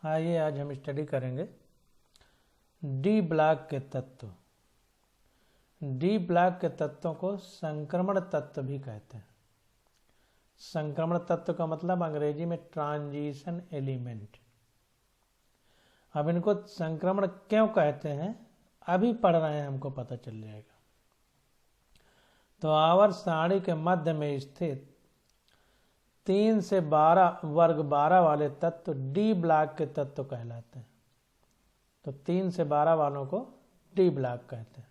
आइए आज हम स्टडी करेंगे डी ब्लॉक के तत्व। डी ब्लॉक के तत्वों को संक्रमण तत्व भी कहते हैं। संक्रमण तत्व का मतलब अंग्रेजी में ट्रांजिशन एलिमेंट। अब इनको संक्रमण क्यों कहते हैं अभी पढ़ रहे हैं, हमको पता चल जाएगा। तो आवर्त सारणी के मध्य में स्थित 3 से 12 वर्ग 12 वाले तत्व डी ब्लॉक के तत्व कहलाते हैं। तो 3 से 12 वालों को डी ब्लॉक कहते हैं।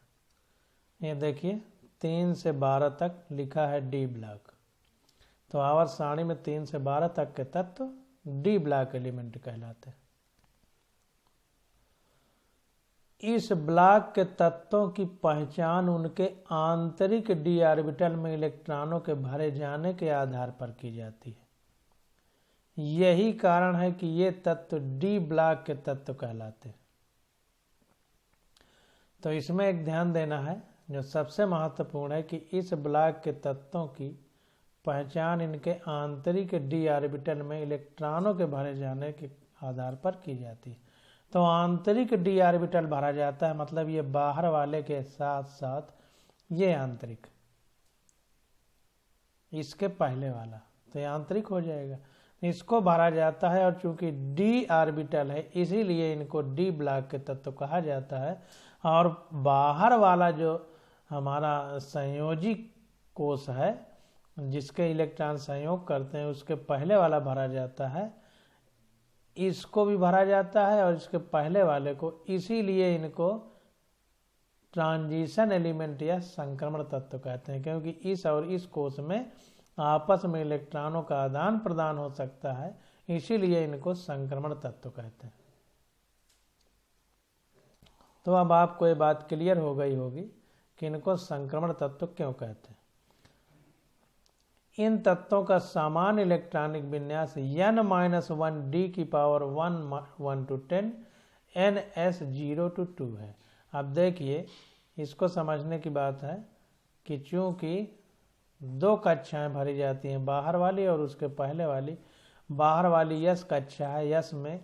ये देखिए 3 से 12 तक लिखा है डी ब्लॉक। तो आवर्त सारणी में 3 से 12 तक के तत्व डी ब्लॉक एलिमेंट कहलाते हैं। इस ब्लॉक के तत्वों की पहचान उनके आंतरिक डी ऑर्बिटल में इलेक्ट्रॉनों के भरे जाने के आधार पर की जाती है। यही कारण है कि ये तत्व डी ब्लॉक के तत्व कहलाते हैं। तो इसमें एक ध्यान देना है जो सबसे महत्वपूर्ण है कि इस ब्लॉक के तत्वों की पहचान इनके आंतरिक डी ऑर्बिटल में इलेक्ट्रॉनों के भरे जाने के आधार पर की जाती है। तो आंतरिक डी ऑर्बिटल भरा जाता है, मतलब ये बाहर वाले के साथ साथ ये आंतरिक, इसके पहले वाला, तो ये आंतरिक हो जाएगा। इसको भरा जाता है और चूंकि डी ऑर्बिटल है इसीलिए इनको डी ब्लॉक के तत्व कहा जाता है। और बाहर वाला जो हमारा संयोजी कोश है जिसके इलेक्ट्रॉन संयोग करते हैं उसके पहले वाला भरा जाता है, इसको भी भरा जाता है और इसके पहले वाले को, इसीलिए इनको ट्रांजिशन एलिमेंट या संक्रमण तत्व कहते हैं, क्योंकि इस और इस कोश में आपस में इलेक्ट्रॉनों का आदान प्रदान हो सकता है, इसीलिए इनको संक्रमण तत्व कहते हैं। तो अब आपको ये बात क्लियर हो गई होगी कि इनको संक्रमण तत्व क्यों कहते हैं। इन तत्वों का सामान्य इलेक्ट्रॉनिक विन्यास n-1 d⁻⁻⁴ ns0 है। अब देखिए इसको समझने की बात है कि चूंकि 2 कक्षाएं भरी जाती हैं, बाहर वाली और उसके पहले वाली। बाहर वाली यस कक्षा है, यस में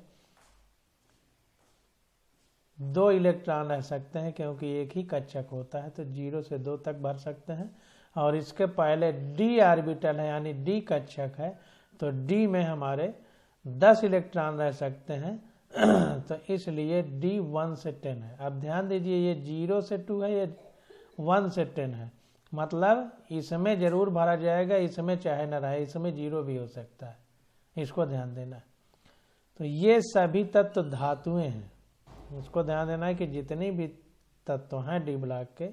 2 इलेक्ट्रॉन रह सकते हैं क्योंकि एक ही कक्षक होता है, तो 0 से 2 तक भर सकते हैं। और इसके पहले डी ऑर्बिटल है यानी डी कक्षक है, तो डी में हमारे 10 इलेक्ट्रॉन रह सकते हैं तो इसलिए डी 1 से 10 है। अब ध्यान दीजिए ये 0 से 2 है, ये 1 से 10 है, मतलब इसमें जरूर भरा जाएगा, इसमें चाहे न रहे, इसमें 0 भी हो सकता है, इसको ध्यान देना है। तो ये सभी तत्व धातुएं हैं, इसको ध्यान देना है कि जितनी भी तत्व हैं डी ब्लॉक के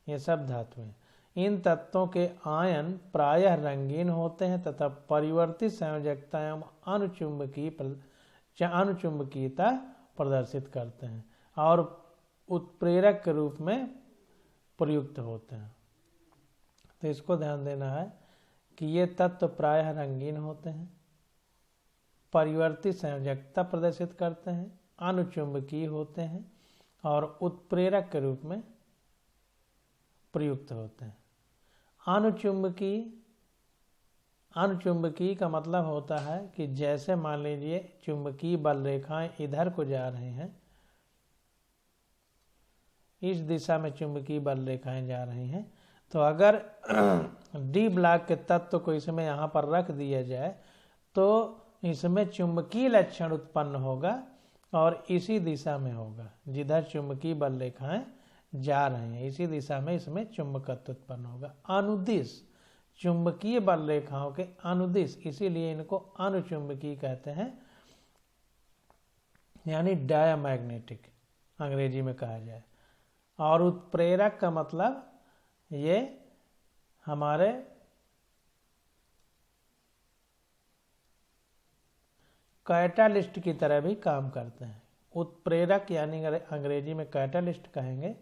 ये सब धातुएं हैं। इन तत्वों के आयन प्रायः रंगीन होते हैं तथा परिवर्तित संयोजकता एवं अनुचुंबकीयता प्रदर्शित करते हैं और उत्प्रेरक के रूप में प्रयुक्त होते हैं। तो इसको ध्यान देना है कि ये तत्व प्रायः रंगीन होते हैं, परिवर्तित संयोजकता प्रदर्शित करते हैं, अनुचुंबकीय होते हैं और उत्प्रेरक के रूप में प्रयुक्त होते हैं। अनुचुंबकीय का मतलब होता है कि जैसे मान लीजिए चुंबकीय बल रेखाएं इधर को जा रही हैं, इस दिशा में चुंबकीय बल रेखाएं जा रही हैं, तो अगर डी ब्लॉक के तत्व को इसमें यहाँ पर रख दिया जाए तो इसमें चुंबकीय लक्षण उत्पन्न होगा और इसी दिशा में होगा जिधर चुंबकीय बल रेखाएं जा रहे हैं, इसी दिशा में इसमें चुंबकत्व उत्पन्न होगा। अनुदिश चुंबकीय बल रेखाओं के अनुदिश, इसीलिए इनको अनुचुंबकीय कहते हैं, यानी डायमैग्नेटिक अंग्रेजी में कहा जाए। और उत्प्रेरक का मतलब ये हमारे कैटालिस्ट की तरह भी काम करते हैं। उत्प्रेरक यानी अंग्रेजी में कैटालिस्ट कहेंगे,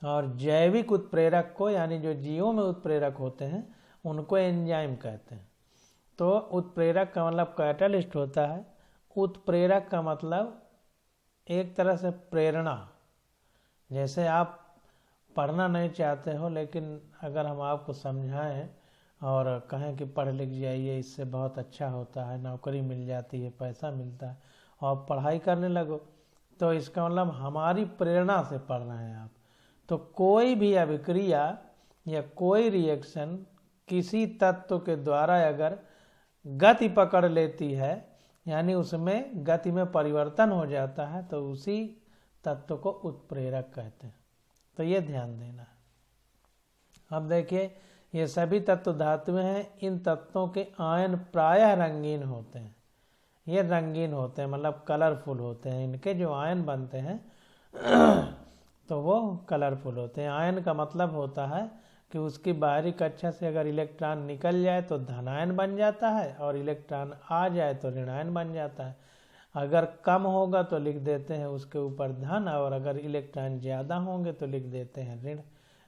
और जैविक उत्प्रेरक को यानी जो जीवों में उत्प्रेरक होते हैं उनको एंजाइम कहते हैं। तो उत्प्रेरक का मतलब कैटालिस्ट होता है, उत्प्रेरक का मतलब एक तरह से प्रेरणा। जैसे आप पढ़ना नहीं चाहते हो लेकिन अगर हम आपको समझाएं और कहें कि पढ़ लिख जाइए, इससे बहुत अच्छा होता है, नौकरी मिल जाती है, पैसा मिलता है, और पढ़ाई करने लगो, तो इसका मतलब हमारी प्रेरणा से पढ़ रहे हैं आप। तो कोई भी अभिक्रिया या कोई रिएक्शन किसी तत्व के द्वारा अगर गति पकड़ लेती है, यानी उसमें गति में परिवर्तन हो जाता है, तो उसी तत्व को उत्प्रेरक कहते हैं। तो ये ध्यान देना है। अब देखिए, ये सभी तत्व धातुएं हैं। इन तत्वों के आयन प्रायः रंगीन होते हैं। ये रंगीन होते हैं मतलब कलरफुल होते हैं। इनके जो आयन बनते हैं तो वो कलरफुल होते हैं। आयन का मतलब होता है कि उसकी बाहरी कक्षा से अगर इलेक्ट्रॉन निकल जाए तो धनायन बन जाता है, और इलेक्ट्रॉन आ जाए तो ऋणायन बन जाता है। अगर कम होगा तो लिख देते हैं उसके ऊपर धन, और अगर इलेक्ट्रॉन ज़्यादा होंगे तो लिख देते हैं ऋण।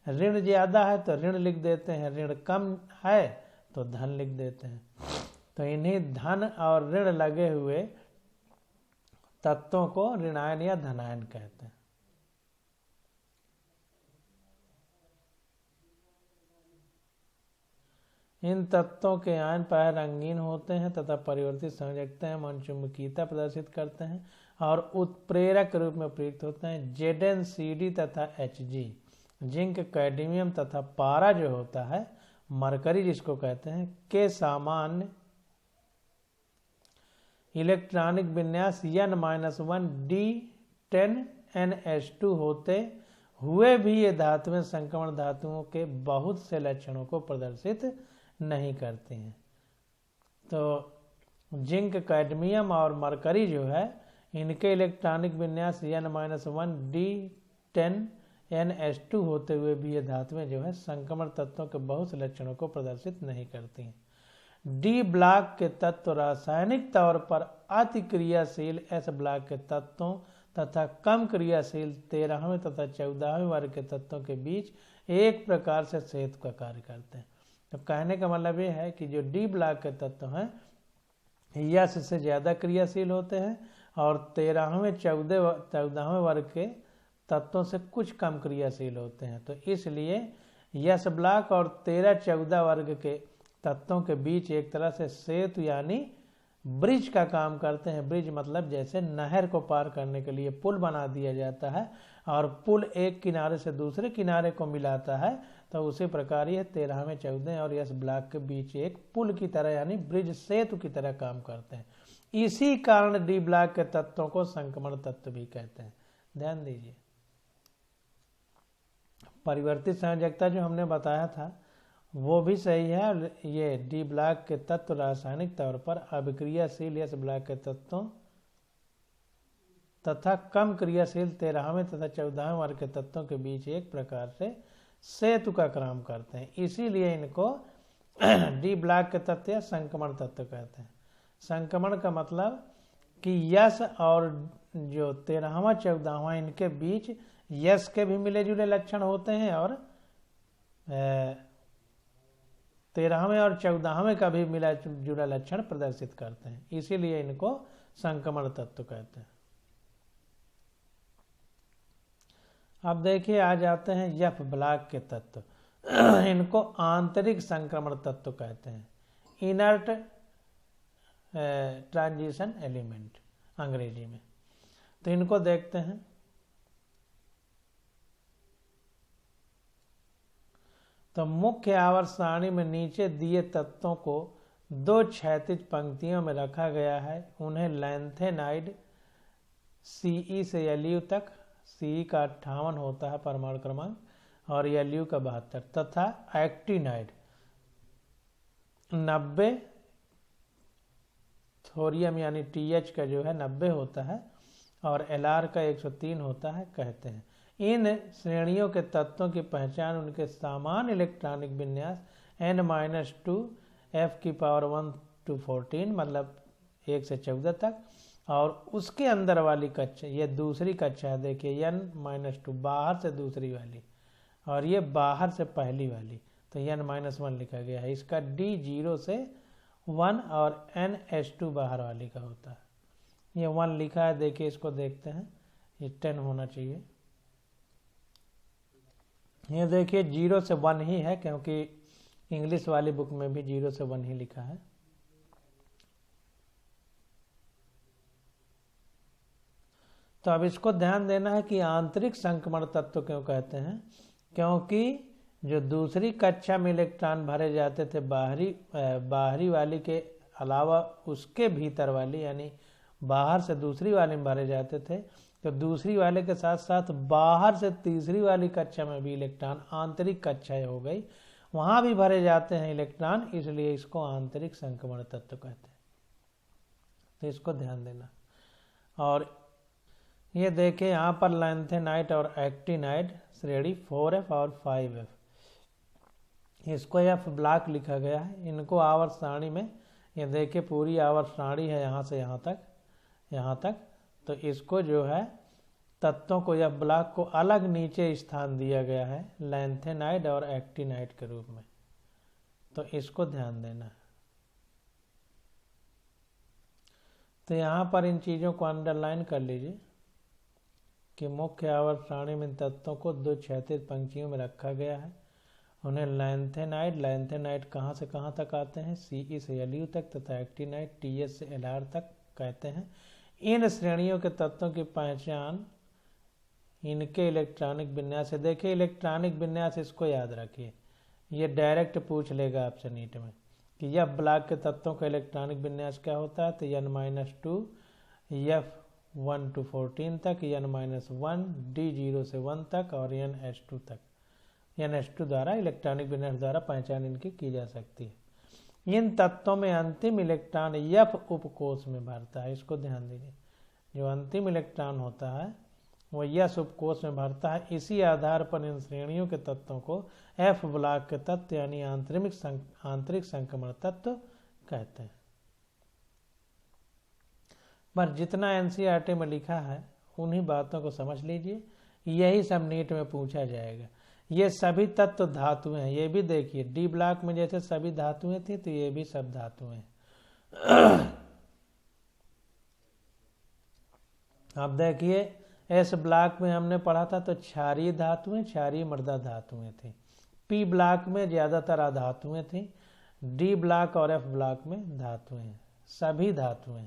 ऋण ज़्यादा है तो ऋण लिख देते हैं, ऋण कम है तो धन लिख देते हैं। तो इन्हीं धन और ऋण लगे हुए तत्वों को ऋणायन या धनायन कहते हैं। इन तत्वों के आयन प्राय रंगीन होते हैं तथा परिवर्तित संयोजकता एवं चुंबकीयता प्रदर्शित करते हैं और उत्प्रेरक रूप में प्रयुक्त होते हैं। Zn, Cd तथा Hg, जिंक, कैडमियम तथा पारा जो होता है, मरकरी जिसको कहते हैं, के सामान्य इलेक्ट्रॉनिक विन्यास N-1 D10NH2 होते हुए भी ये धातुएं संक्रमण धातुओं के बहुत से लक्षणों को प्रदर्शित नहीं करती हैं। तो जिंक, कैडमियम और मरकरी जो है, इनके इलेक्ट्रॉनिक विन्यास N-1 D10NH2 होते हुए भी ये धातुएं जो है संक्रमण तत्वों के बहुत से लक्षणों को प्रदर्शित नहीं करती हैं। डी ब्लॉक के तत्व रासायनिक तौर पर अति क्रियाशील एस ब्लॉक के तत्वों तथा कम क्रियाशील 13वें तथा 14वें वर्ग के तत्वों के बीच एक प्रकार से सेतु का कार्य करते हैं। तो कहने का मतलब ये है कि जो डी ब्लॉक के तत्व हैं यस से ज़्यादा क्रियाशील होते हैं और 13वें 14वें वर्ग के तत्वों से कुछ कम क्रियाशील होते हैं। तो इसलिए यस ब्लॉक और 13-14 वर्ग के तत्वों के बीच एक तरह से सेतु यानी ब्रिज का काम करते हैं। ब्रिज मतलब जैसे नहर को पार करने के लिए पुल बना दिया जाता है और पुल एक किनारे से दूसरे किनारे को मिलाता है, तो उसी प्रकार ये 13वें 14वें और यस ब्लॉक के बीच एक पुल की तरह यानी ब्रिज सेतु की तरह काम करते हैं। इसी कारण डी ब्लॉक के तत्वों को संक्रमण तत्व भी कहते हैं। ध्यान दीजिए, परिवर्तित संयोजकता जो हमने बताया था वो भी सही है। ये डी ब्लॉक के तत्व रासायनिक तौर पर अभिक्रियाशील एस ब्लॉक के तत्वों तथा कम क्रियाशील 13वें तथा 14वें वर्ग के तत्वों के बीच एक प्रकार से सेतु का काम करते हैं। इसीलिए इनको डी ब्लॉक के तत्व या संक्रमण तत्व कहते हैं। संक्रमण का मतलब कि यस और जो 13वां 14वां इनके बीच यस के भी मिले जुले लक्षण होते हैं और 13वें और 14वें का भी मिला जुला लक्षण प्रदर्शित करते हैं। इसीलिए इनको संक्रमण तत्व कहते हैं। अब देखिए, आ जाते हैं एफ ब्लॉक के तत्व। इनको आंतरिक संक्रमण तत्व कहते हैं, इनर्ट ट्रांजिशन एलिमेंट अंग्रेजी में। तो इनको देखते हैं। तो मुख्य आवर्त सारणी में नीचे दिए तत्वों को दो क्षैतिज पंक्तियों में रखा गया है। उन्हें लैंथेनाइड Ce से Lu तक, Ce का 58 होता है परमाणु क्रमांक और Lu का 72 तथा एक्टिनाइड 90 थोरियम यानी TH का जो है 90 होता है और Lr का 103 होता है कहते हैं। इन श्रेणियों के तत्वों की पहचान उनके समान इलेक्ट्रॉनिक विन्यास N-2 F⁴ 1 to 14 मतलब 1 से 14 तक और उसके अंदर वाली कक्षा, ये दूसरी कक्षा है। देखिए N-2 बाहर से दूसरी वाली और ये बाहर से पहली वाली, तो N-1 लिखा गया है। इसका D 0 से 1 और NH2 बाहर वाली का होता है। ये 1 लिखा है, देखिए इसको देखते हैं, ये 10 होना चाहिए। ये देखिए 0 से 1 ही है क्योंकि इंग्लिश वाली बुक में भी 0 से 1 ही लिखा है। तो अब इसको ध्यान देना है कि आंतरिक संक्रमण तत्व क्यों कहते हैं, क्योंकि जो दूसरी कक्षा में इलेक्ट्रॉन भरे जाते थे बाहरी वाली के अलावा उसके भीतर वाली, यानी बाहर से दूसरी वाली में भरे जाते थे, तो दूसरी वाले के साथ साथ बाहर से तीसरी वाली कक्षा में भी इलेक्ट्रॉन, आंतरिक कक्षा हो गई, वहां भी भरे जाते हैं इलेक्ट्रॉन, इसलिए इसको आंतरिक संक्रमण तत्व कहते हैं। तो इसको ध्यान देना। और ये देखें यहाँ पर लैंथेनाइट और एक्टिनाइट श्रेणी 4f और 5f, इसको f ब्लॉक लिखा गया है। इनको आवर्त सारणी में ये देखिए पूरी आवर्त सारणी है यहाँ से यहाँ तक। तो इसको जो है तत्वों को या ब्लॉक को अलग नीचे स्थान दिया गया है लैंथेनाइट और एक्टिनाइट के रूप में। तो इसको ध्यान देना है। तो यहाँ पर इन चीज़ों को अंडरलाइन कर लीजिए कि मुख्य आवर्त सारणी में तत्वों को 2 क्षैतिज पंक्तियों में रखा गया है। उन्हें लैंथेनाइट कहाँ से कहाँ तक आते हैं, Ce से Lu तक, तथा एक्टिनाइट Ts से Lr तक कहते हैं। इन श्रेणियों के तत्वों की पहचान इनके इलेक्ट्रॉनिक विन्यास से। देखिए इलेक्ट्रॉनिक विन्यास इसको याद रखिए, ये डायरेक्ट पूछ लेगा आपसे नीट में कि यह ब्लॉक के तत्वों का इलेक्ट्रॉनिक विन्यास क्या होता है। तो N-2 F1 to 14 तक, N-1 D0 से 1 तक और NH2 तक। NH2 द्वारा इलेक्ट्रॉनिक विन्यास द्वारा पहचान इनकी की जा सकती है। इन तत्वों में अंतिम इलेक्ट्रॉन F उपकोष में भरता है। इसको ध्यान दीजिए, जो अंतिम इलेक्ट्रॉन होता है वो S उपकोष में भरता है। इसी आधार पर इन श्रेणियों के तत्वों को F ब्लॉक के तत्व यानी आंतरिक संक्रमण तत्व कहते हैं। पर जितना NCERT में लिखा है उन्हीं बातों को समझ लीजिए, यही सब नीट में पूछा जाएगा। ये सभी तत्व धातुएं हैं। ये भी देखिए डी ब्लॉक में जैसे सभी धातुएं थी, तो ये भी सब धातुएं। अब देखिए एस ब्लॉक में हमने पढ़ा था तो क्षारीय धातुएं, क्षारीय मृदा धातुएं थी। पी ब्लॉक में ज्यादातर अधातुएं थी। डी ब्लॉक और एफ ब्लॉक में धातुएं, सभी धातुएं।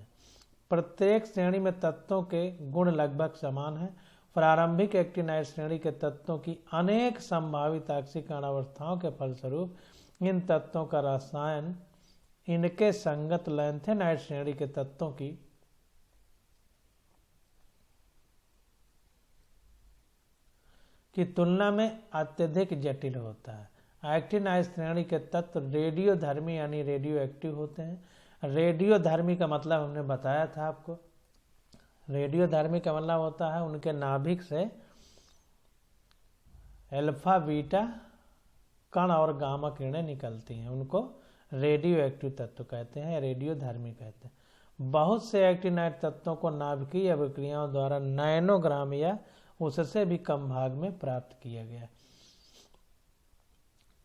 प्रत्येक श्रेणी में तत्वों के गुण लगभग समान है। प्रारंभिक एक्टिनाइट श्रेणी के तत्वों की अनेक संभावित आक्सीकरण अवस्थाओं के फलस्वरूप इन तत्वों का रसायन इनके संगत लैंथेनाइट श्रेणी के तत्वों की तुलना में अत्यधिक जटिल होता है। एक्टिनाइट श्रेणी के तत्व रेडियोधर्मी यानी रेडियो एक्टिव होते हैं। रेडियोधर्मी का मतलब हमने बताया था आपको। रेडियोधर्मी का मतलब होता है उनके नाभिक से अल्फा बीटा कण और गामा किरणें निकलती हैं, उनको रेडियो एक्टिव तत्व कहते हैं, रेडियोधर्मी कहते हैं। बहुत से एक्टिनाइट तत्वों को नाभिकीय अभिक्रियाओं द्वारा नैनोग्राम या उससे भी कम भाग में प्राप्त किया गया,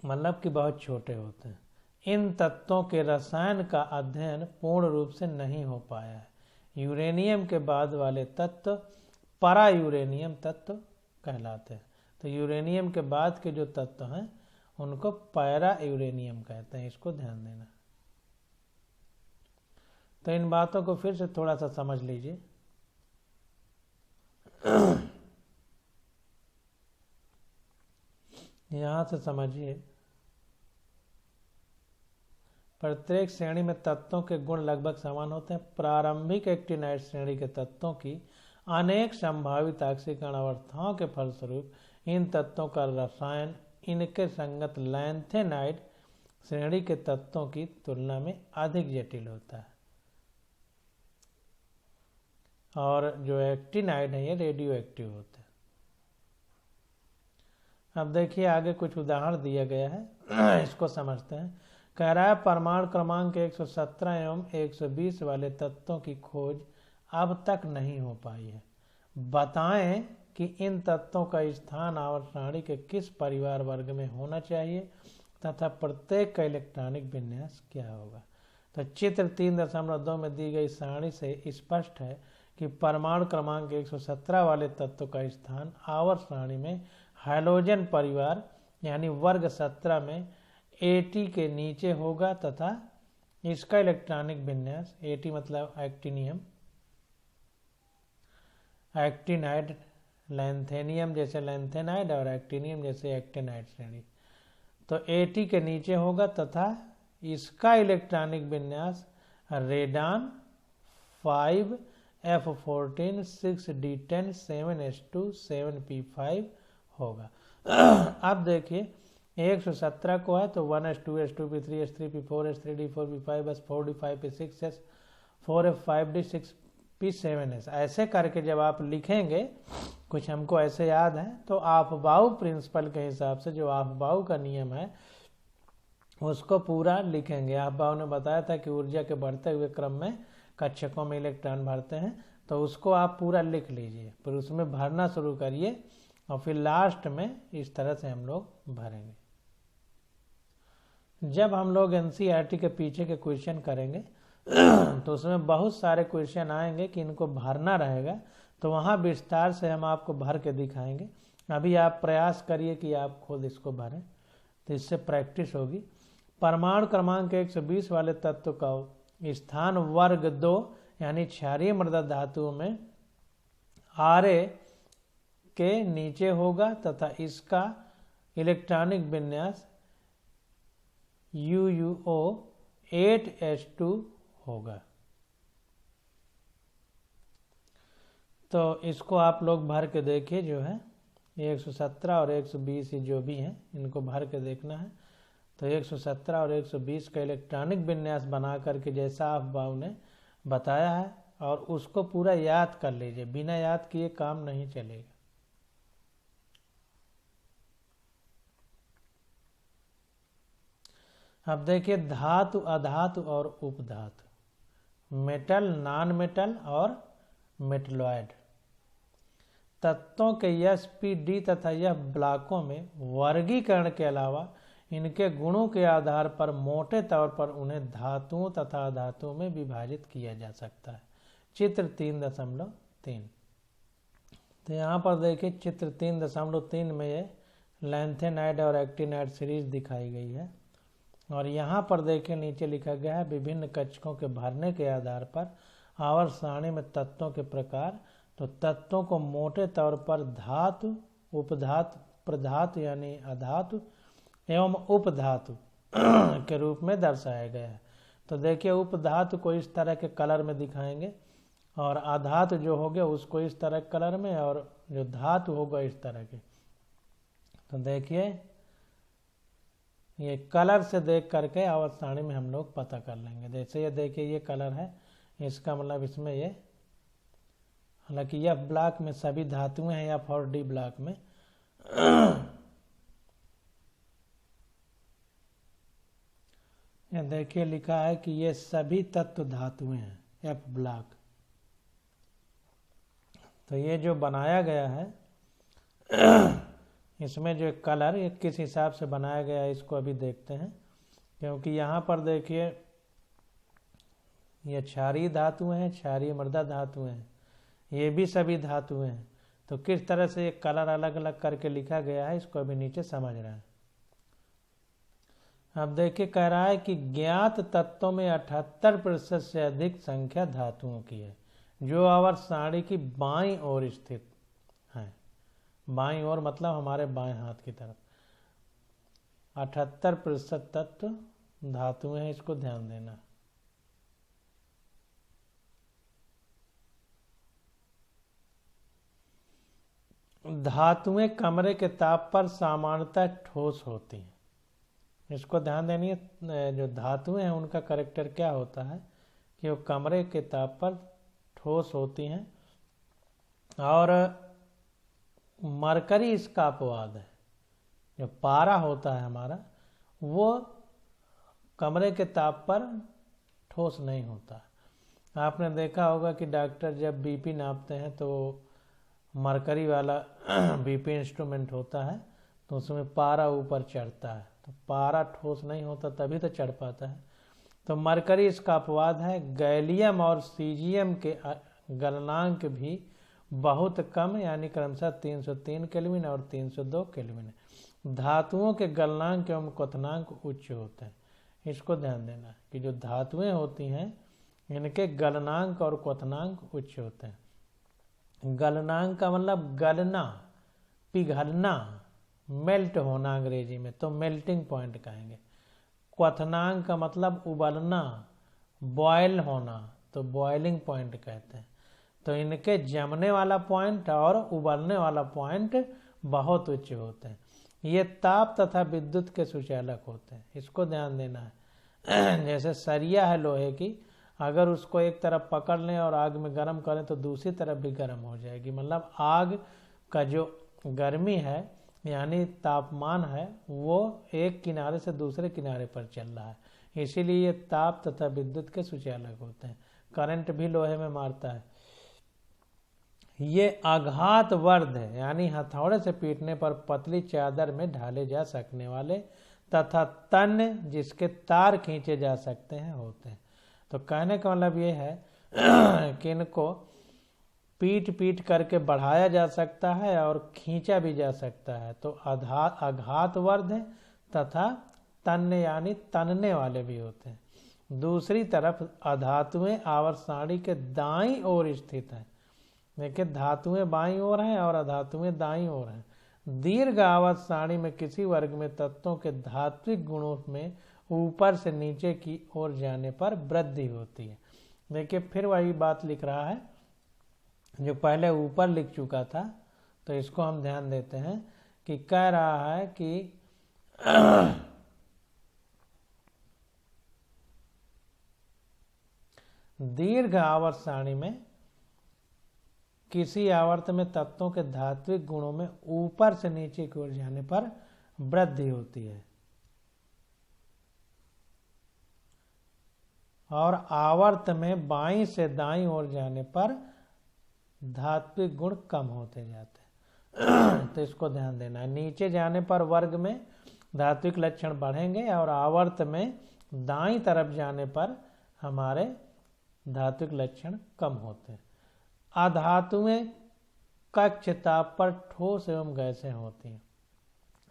मतलब कि बहुत छोटे होते हैं। इन तत्वों के रसायन का अध्ययन पूर्ण रूप से नहीं हो पाया है। यूरेनियम के बाद वाले तत्व परा यूरेनियम तत्व कहलाते हैं। तो यूरेनियम के बाद के जो तत्व हैं उनको पैरा यूरेनियम कहते हैं। इसको ध्यान देना। तो इन बातों को फिर से थोड़ा सा समझ लीजिए। यहां से समझिए, प्रत्येक श्रेणी में तत्वों के गुण लगभग समान होते हैं। प्रारंभिक एक्टिनाइट श्रेणी के तत्वों की अनेक संभावित आक्सीकरण अवस्थाओं के फलस्वरूप इन तत्वों का रसायन इनके संगत लैंथेनाइट श्रेणी के तत्वों की तुलना में अधिक जटिल होता है। और जो एक्टिनाइड है ये रेडियो एक्टिव होते हैं। अब देखिए आगे कुछ उदाहरण दिया गया है, इसको समझते हैं। कह रहा है परमाणु क्रमांक 117 एवं 120 वाले तत्वों की खोज अब तक नहीं हो पाई है। बताएं कि इन तत्वों का स्थान आवर्त सारणी के किस परिवार वर्ग में होना चाहिए तथा प्रत्येक का इलेक्ट्रॉनिक विन्यास क्या होगा। तो चित्र 3.2 में दी गई सारणी से स्पष्ट है कि परमाणु क्रमांक 117 वाले तत्व का स्थान आवर्त सारणी में हाइड्रोजन परिवार यानी वर्ग 17 में 80 के नीचे होगा तथा इसका इलेक्ट्रॉनिक विन्यास 80 मतलब एक्टिनियम, एक्टिनाइड, लैंथेनियम जैसे लैंथेनाइड और एक्टिनियम जैसे एक्टिनाइड श्रेणी। तो 80 के नीचे होगा तथा इसका इलेक्ट्रॉनिक विन्यास radon 5F14 6D10 7S2 7P5 होगा। अब देखिए 117 को है तो 1S2S2P3S3P4S3D4P5S4D5P6S 4F5D6P7S ऐसे करके जब आप लिखेंगे, कुछ हमको ऐसे याद है, तो आफबाऊ प्रिंसिपल के हिसाब से जो आफबाऊ का नियम है उसको पूरा लिखेंगे। आफबाऊ ने बताया था कि ऊर्जा के बढ़ते हुए क्रम में कक्षकों में इलेक्ट्रॉन भरते हैं, तो उसको आप पूरा लिख लीजिए, फिर उसमें भरना शुरू करिए और फिर लास्ट में इस तरह से हम लोग भरेंगे। जब हम लोग एनसीईआरटी के पीछे के क्वेश्चन करेंगे तो उसमें बहुत सारे क्वेश्चन आएंगे कि इनको भरना रहेगा, तो वहाँ विस्तार से हम आपको भर के दिखाएंगे। अभी आप प्रयास करिए कि आप खुद इसको भरें, तो इससे प्रैक्टिस होगी। परमाणु क्रमांक 120 वाले तत्व का स्थान वर्ग 2 यानी क्षारीय मृदा धातुओं में Ra के नीचे होगा तथा इसका इलेक्ट्रॉनिक विन्यास UuO 8S2 होगा। तो इसको आप लोग भर के देखिए, जो है 117 और 120 जो भी हैं इनको भर के देखना है। तो 117 और 120 का इलेक्ट्रॉनिक विन्यास बना करके जैसा आफबाऊ ने बताया है और उसको पूरा याद कर लीजिए, बिना याद किए काम नहीं चलेगा। अब देखिए धातु, अधातु और उपधातु, मेटल, नॉन मेटल और मेटलॉयड तत्वों के यस पी डी तथा यह ब्लॉकों में वर्गीकरण के अलावा इनके गुणों के आधार पर मोटे तौर पर उन्हें धातुओं तथा अधातुओं में विभाजित किया जा सकता है। चित्र 3.3। तो यहाँ पर देखिए चित्र 3.3 में ये लैंथेनाइड और एक्टिनाइड सीरीज दिखाई गई है और यहाँ पर देखिए नीचे लिखा गया है विभिन्न कक्षकों के भरने के आधार पर आवर्त सारणी में तत्वों के प्रकार। तो तत्वों को मोटे तौर पर धातु, उपधातु, प्रधातु यानी अधातु एवं उपधातु के रूप में दर्शाया गया है। तो देखिए उपधातु को इस तरह के कलर में दिखाएंगे और अधातु जो हो गया उसको इस तरह के कलर में और जो धातु होगा इस तरह के। तो देखिए ये कलर से देख करके आवर्त सारणी में हम लोग पता कर लेंगे। जैसे ये देखिए ये कलर है, इसका मतलब इसमें ये, हालांकि यह ब्लॉक में सभी धातुएं हैं या 4D ब्लॉक में ये देखिए लिखा है कि ये सभी तत्व धातुएं हैं F ब्लॉक। तो ये जो बनाया गया है इसमें जो कलर ये किस हिसाब से बनाया गया है इसको अभी देखते हैं, क्योंकि यहाँ पर देखिए ये क्षारीय धातुएं हैं, क्षारीय मृदा धातुएं हैं, ये भी सभी धातुएं हैं। तो किस तरह से ये कलर अलग अलग करके लिखा गया है इसको अभी नीचे समझ रहे हैं। अब देखिए कह रहा है कि ज्ञात तत्वों में 78% से अधिक संख्या धातुओं की है जो आवर्त सारणी की बाईं ओर स्थित है। बाईं ओर मतलब हमारे बाएं हाथ की तरफ 78% तत्व धातुएं हैं, इसको ध्यान देना। धातुएं कमरे के ताप पर सामान्यतः ठोस होती हैं, इसको ध्यान देनी है। जो धातुएं हैं उनका कैरेक्टर क्या होता है कि वो कमरे के ताप पर ठोस होती हैं और मरकरी इसका अपवाद है। जो पारा होता है हमारा वो कमरे के ताप पर ठोस नहीं होता। आपने देखा होगा कि डॉक्टर जब बीपी नापते हैं तो मरकरी वाला बीपी इंस्ट्रूमेंट होता है तो उसमें पारा ऊपर चढ़ता है, तो पारा ठोस नहीं होता तभी तो चढ़ पाता है। तो मरकरी इसका अपवाद है। गैलियम और सीजियम के गलनांक भी बहुत कम यानी क्रमशः 303 केल्विन और 302 केल्विन है। धातुओं के गलनांक एवं क्वथनांक उच्च होते हैं। इसको ध्यान देना कि जो धातुएं होती हैं इनके गलनांक और क्वथनांक उच्च होते हैं। गलनांक का मतलब गलना, पिघलना, मेल्ट होना अंग्रेजी में, तो मेल्टिंग पॉइंट कहेंगे। क्वथनांक का मतलब उबलना, बॉयल होना, तो बॉइलिंग पॉइंट कहते हैं। तो इनके जमने वाला पॉइंट और उबलने वाला पॉइंट बहुत उच्च होते हैं। ये ताप तथा विद्युत के सुचालक होते हैं। इसको ध्यान देना है। जैसे सरिया है लोहे की, अगर उसको एक तरफ पकड़ लें और आग में गर्म करें तो दूसरी तरफ भी गर्म हो जाएगी। मतलब आग का जो गर्मी है यानी तापमान है वो एक किनारे से दूसरे किनारे पर चल रहा है, इसीलिए ये ताप तथा विद्युत के सुचालक होते हैं। करंट भी लोहे में मारता है। ये आघात वर्ध है, यानी हथौड़े से पीटने पर पतली चादर में ढाले जा सकने वाले तथा तन जिसके तार खींचे जा सकते हैं होते हैं। तो कहने का मतलब ये है कि इनको पीट करके बढ़ाया जा सकता है और खींचा भी जा सकता है। तो आघात वर्ध है तथा तन्य यानी तनने वाले भी होते हैं। दूसरी तरफ अधातुएं आवर्त सारणी के दाईं ओर स्थित हैं। देखिए धातुएं बाईं ओर हैं और अधातुएं दाईं ओर हैं। दीर्घ आवर्त सारणी में किसी वर्ग में तत्वों के धात्विक गुणों में ऊपर से नीचे की ओर जाने पर वृद्धि होती है। देखिए फिर वही बात लिख रहा है जो पहले ऊपर लिख चुका था, तो इसको हम ध्यान देते हैं कि कह रहा है कि दीर्घ आवर्त सारणी में किसी आवर्त में तत्वों के धात्विक गुणों में ऊपर से नीचे की ओर जाने पर वृद्धि होती है और आवर्त में बाईं से दाईं ओर जाने पर धात्विक गुण कम होते जाते हैं। तो इसको ध्यान देना है। नीचे जाने पर वर्ग में धात्विक लक्षण बढ़ेंगे और आवर्त में दाईं तरफ जाने पर हमारे धात्विक लक्षण कम होते हैं। अधातुएं कक्ष ताप पर ठोस एवं गैसें होती हैं।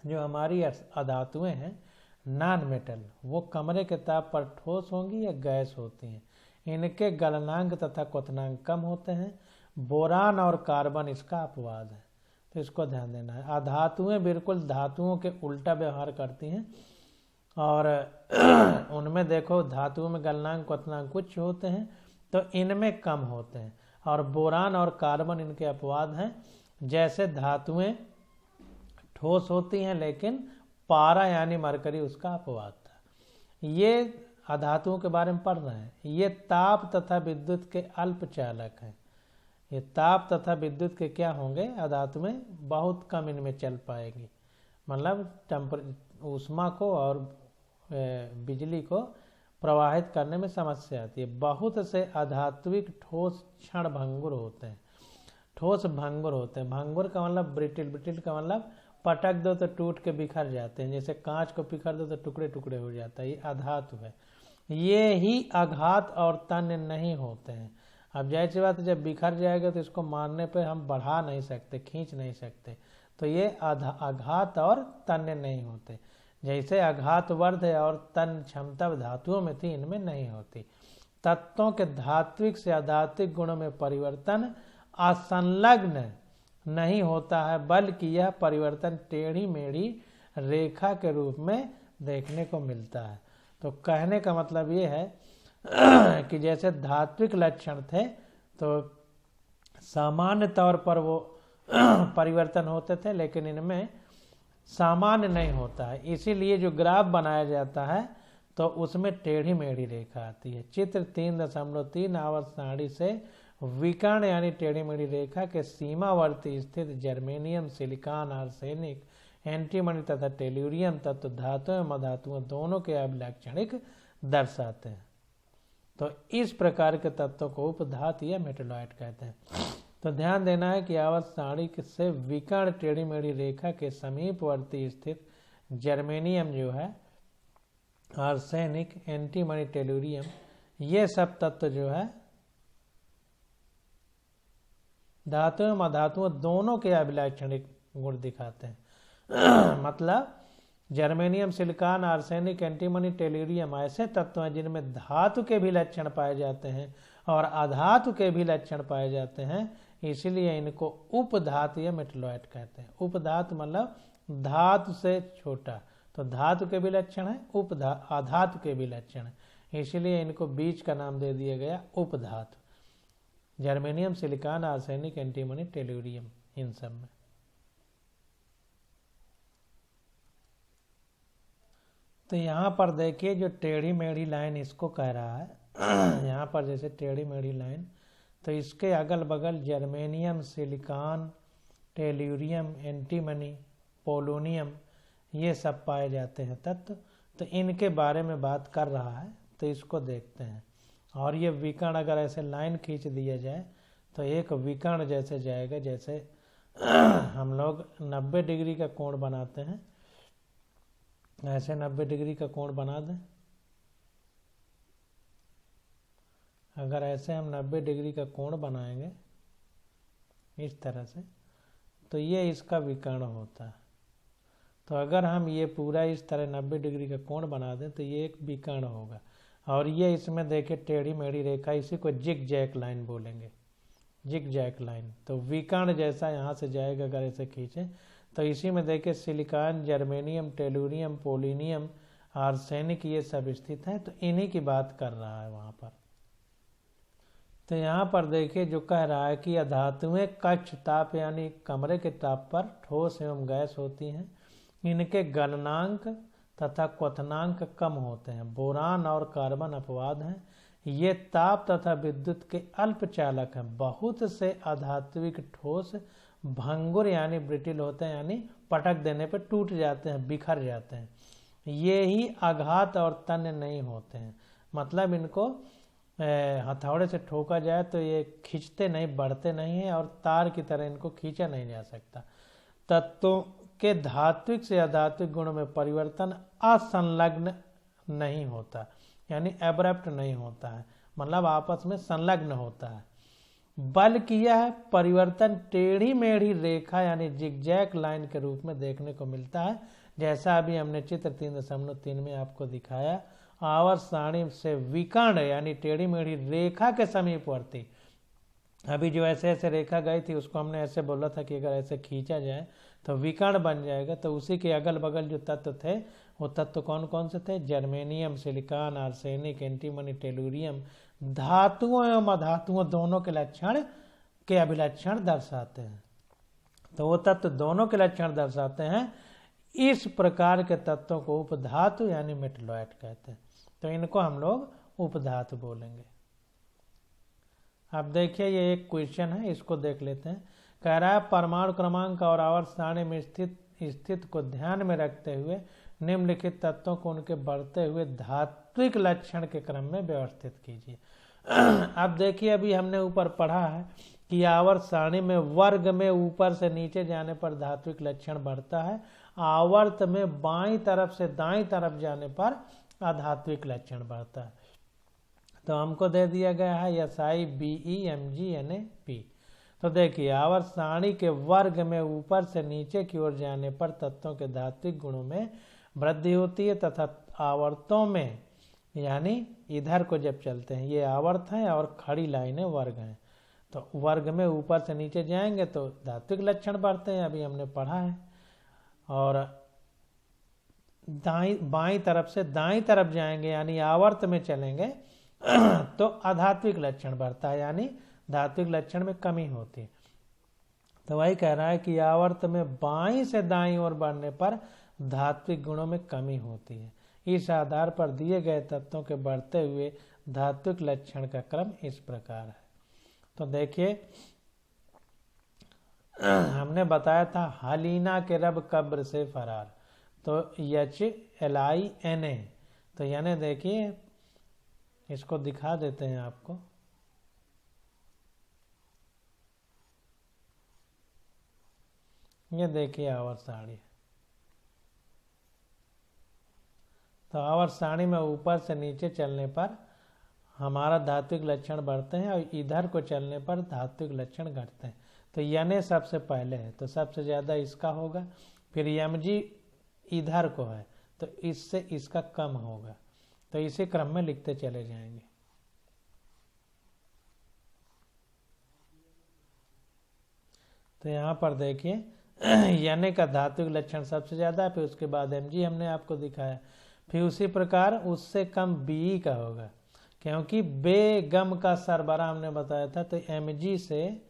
जो हमारी अधातुएं हैं नॉन मेटल, वो कमरे के ताप पर ठोस होंगी या गैस होती हैं। इनके गलनांक तथा क्वथनांक कम होते हैं। बोरान और कार्बन इसका अपवाद है, तो इसको ध्यान देना है। अधातुएं बिल्कुल धातुओं के उल्टा व्यवहार करती हैं और उनमें देखो धातुओं में गलनांक क्वथनांक उच्च होते हैं, तो इनमें कम होते हैं। और बोरान और कार्बन इनके अपवाद हैं। जैसे धातुएं ठोस होती हैं लेकिन पारा यानी मरकरी उसका अपवाद था। ये अधातुओं के बारे में पढ़ रहे हैं। ये ताप तथा विद्युत के अल्पचालक हैं। ये ताप तथा विद्युत के क्या होंगे, अधातुएं बहुत कम इनमें चल पाएगी। मतलब ऊष्मा को और बिजली को प्रवाहित करने में समस्या आती है। बहुत से अधात्विक ठोस क्षण भंगुर होते हैं। ठोस भंगुर होते हैं। भंगुर का मतलब ब्रिटिल, ब्रिटिल का मतलब पटक दो तो टूट के बिखर जाते हैं। जैसे कांच को बिखर दो तो टुकड़े टुकड़े हो जाता है, ये अधातु है। ये ही आघात और तन्य नहीं होते हैं। अब जाहिर सी बात है जब बिखर जाएगा तो इसको मारने पे हम बढ़ा नहीं सकते, खींच नहीं सकते, तो ये आघात और तन्य नहीं होते। जैसे आघात वर्ध और तन्य क्षमता धातुओं में थी, इनमें नहीं होती। तत्वों के धात्विक से अधात्विक गुणों में परिवर्तन असंलग्न नहीं होता है, बल्कि यह परिवर्तन टेढ़ी मेढ़ी रेखा के रूप में देखने को मिलता है। तो कहने का मतलब ये है कि जैसे धात्विक लक्षण थे तो सामान्य तौर पर वो परिवर्तन होते थे, लेकिन इनमें सामान्य नहीं होता है। इसीलिए जो ग्राफ बनाया जाता है तो उसमें टेढ़ी मेढ़ी रेखा आती है। चित्र 3.3 आवर्त सारणी से विकर्ण यानी टेढ़ी मेढ़ी रेखा के सीमावर्ती स्थित जर्मेनियम, सिलिकॉन, आर्सेनिक, एंटीमनी तथा टेल्यूरियम तत्व धातुओं एवं अधातुओं दोनों के अभिलाक्षणिक दर्शाते हैं। तो इस प्रकार के तत्वों को उपधातु या मेटेलॉइड कहते हैं। तो ध्यान देना है कि आवर्त सारणी से विकर्ण टेढ़ी मेढ़ी रेखा के समीपवर्ती स्थित जर्मेनियम जो है, आर्सेनिक, एंटीमनी, टेल्यूरियम, ये सब तत्व जो है धातुओं एवं अधातुओं दोनों के अभिलाक्षणिक गुण दिखाते हैं। मतलब germanium, silicon, arsenic, antimony, tellurium ऐसे तत्व हैं जिनमें धातु के भी लक्षण पाए जाते हैं और अधातु के भी लक्षण पाए जाते हैं, इसलिए इनको उपधातु या मेटलॉइड कहते हैं। उपधातु मतलब धातु से छोटा, तो धातु के भी लक्षण है, अधातु के भी लक्षण है, इसलिए इनको बीच का नाम दे दिया गया उपधातु। Germanium, silicon, arsenic, antimony, tellurium, इन सब में। तो यहाँ पर देखिए जो टेढ़ी मेढ़ी लाइन इसको कह रहा है यहाँ पर जैसे टेढ़ी मेढ़ी लाइन, तो इसके अगल बगल germanium, silicon, tellurium, antimony, polonium ये सब पाए जाते हैं तत्व। तो इनके बारे में बात कर रहा है, तो इसको देखते हैं। और ये विकर्ण अगर ऐसे लाइन खींच दिया जाए तो एक विकर्ण जैसे जाएगा, जैसे हम लोग 90 डिग्री का कोण बनाते हैं, ऐसे 90 डिग्री का कोण बना दें। अगर ऐसे हम 90 डिग्री का कोण बनाएंगे इस तरह से, तो ये इसका विकर्ण होता है। तो अगर हम ये पूरा इस तरह 90 डिग्री का कोण बना दें तो ये एक विकर्ण होगा। और ये इसमें देखिए टेढ़ी मेढ़ी रेखा, इसी को जिग जैक लाइन बोलेंगे, जिग जैक लाइन। तो विकर्ण जैसा यहाँ से जाएगा अगर ऐसे खींचे, तो इसी में देखिए silicon, germanium, tellurium, polonium, arsenic ये सब स्थित हैं। तो इन्हीं की बात कर रहा है वहाँ पर। तो यहाँ पर देखिए जो कह रहा है कि अधातुएं कक्ष ताप यानी कमरे के ताप पर ठोस एवं गैस होती हैं, इनके गलनांक तथा क्वथनांक कम होते हैं। बोरान और कार्बन अपवाद हैं, ये ताप तथा विद्युत के अल्प चालक हैं। बहुत से अधात्विक ठोस भंगुर यानी ब्रिटिल होते हैं, यानी पटक देने पर टूट जाते हैं, बिखर जाते हैं। ये ही आघात और तन्य नहीं होते हैं, मतलब इनको हथौड़े से ठोका जाए तो ये खींचते नहीं, बढ़ते नहीं हैं और तार की तरह इनको खींचा नहीं जा सकता। तत्वों के धात्विक से अधात्विक गुणों में परिवर्तन असंलग्न नहीं होता, यानी एब्रप्ट नहीं होता है, मतलब आपस में संलग्न होता है, बल्कि यह परिवर्तन टेढ़ी मेढ़ी रेखा यानी जिगजैग लाइन के रूप में देखने को मिलता है। जैसा अभी हमने चित्र 3.3 में आपको दिखाया, आवर्त सारणी से विकर्ण यानी टेढ़ी मेढ़ी रेखा के समीपवर्ती, अभी जो ऐसे ऐसे रेखा गई थी उसको हमने ऐसे बोला था कि अगर ऐसे खींचा जाए तो विकर्ण बन जाएगा। तो उसी के अगल बगल जो तत्व थे वो तत्व कौन कौन से थे? Germanium, silicon, arsenic, antimony, tellurium धातुओं एवं अधातुओं दोनों के लक्षण के अभिलक्षण दर्शाते हैं। तो वो तत्व दोनों के लक्षण दर्शाते हैं। इस प्रकार के तत्वों को उपधातु यानी मेटलॉइड कहते हैं। तो इनको हम लोग उपधातु बोलेंगे। अब देखिए ये एक क्वेश्चन है, इसको देख लेते हैं। कह रहा है परमाणु क्रमांक और आवर्त सारणी में स्थित को ध्यान में रखते हुए निम्नलिखित तत्वों को उनके बढ़ते हुए धात्विक लक्षण के क्रम में व्यवस्थित कीजिए। अब देखिए अभी हमने ऊपर पढ़ा है कि आवर्त सारणी में वर्ग में ऊपर से नीचे जाने पर धात्विक लक्षण बढ़ता है, आवर्त में बाईं तरफ से दाईं तरफ जाने पर अधात्विक लक्षण बढ़ता है। तो हमको दे दिया गया है SI BE MG NA P। तो देखिए आवर्त सारणी के वर्ग में ऊपर से नीचे की ओर जाने पर तत्वों के धात्विक गुणों में वृद्धि होती है तथा आवर्तों में यानी इधर को जब चलते हैं, ये आवर्त हैं और खड़ी लाइनें वर्ग हैं, तो वर्ग में ऊपर से नीचे जाएंगे तो धात्विक लक्षण बढ़ते हैं, अभी हमने पढ़ा है। और बाईं तरफ से दाईं तरफ जाएंगे यानी आवर्त में चलेंगे तो अधात्विक लक्षण बढ़ता है, यानी धात्विक लक्षण में कमी होती है। तो वही कह रहा है कि आवर्त में बाईं से दाईं ओर बढ़ने पर धात्विक गुणों में कमी होती है। इस आधार पर दिए गए तत्वों के बढ़ते हुए धात्विक लक्षण का क्रम इस प्रकार है। तो देखिए हमने बताया था हलीना के रब कब्र से फरार, तो HLINA। तो यानी देखिए इसको दिखा देते हैं आपको। ये देखिए आवर्त सारणी। तो आवर्त सारणी में ऊपर से नीचे चलने पर हमारा धात्विक लक्षण बढ़ते हैं और इधर को चलने पर धात्विक लक्षण घटते हैं। तो यानी सबसे पहले है तो सबसे ज्यादा इसका होगा। फिर Mg इधर को है तो इससे इसका कम होगा, तो इसी क्रम में लिखते चले जाएंगे। तो यहाँ पर देखिए यानी का धात्विक लक्षण सबसे ज्यादा, फिर उसके बाद Mg हमने आपको दिखाया, फिर उसी प्रकार उससे कम Be का होगा, क्योंकि बेगम का सरबराह हमने बताया था, तो Mg से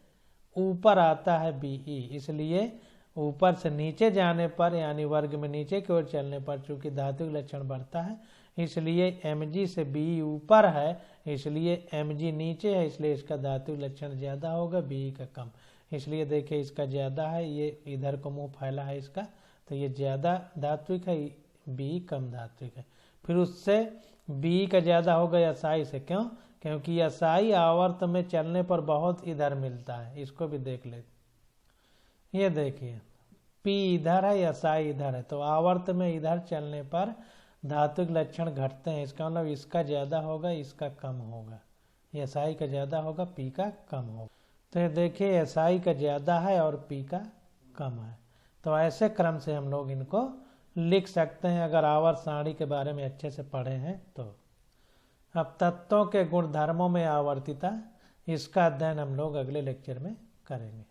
ऊपर आता है Be, इसलिए ऊपर से नीचे जाने पर यानी वर्ग में नीचे की ओर चलने पर चूंकि धात्विक लक्षण बढ़ता है, इसलिए Mg से Be ऊपर है, इसलिए Mg नीचे है, इसलिए इसका धात्विक लक्षण ज्यादा होगा, Be का कम। इसलिए देखिए इसका ज्यादा है, ये इधर को मुंह फैला है इसका, तो ये ज्यादा धात्विक है, Be कम धात्विक है। फिर उससे Be का ज्यादा होगा SI से, क्यों? क्योंकि SI आवर्त में चलने पर बहुत इधर मिलता है, इसको भी देख ले। ये देखिए P इधर है, SI इधर है, तो आवर्त में इधर चलने पर धात्विक लक्षण घटते हैं, इसका मतलब इसका ज्यादा होगा, इसका कम होगा, SI का ज्यादा होगा, P का कम होगा। तो ये देखिए SI का ज्यादा है और P का कम है, तो ऐसे क्रम से हम लोग इनको लिख सकते हैं अगर आवर्त सारणी के बारे में अच्छे से पढ़े हैं तो। अब तत्वों के गुणधर्मों में आवर्तिता, इसका अध्ययन हम लोग अगले लेक्चर में करेंगे।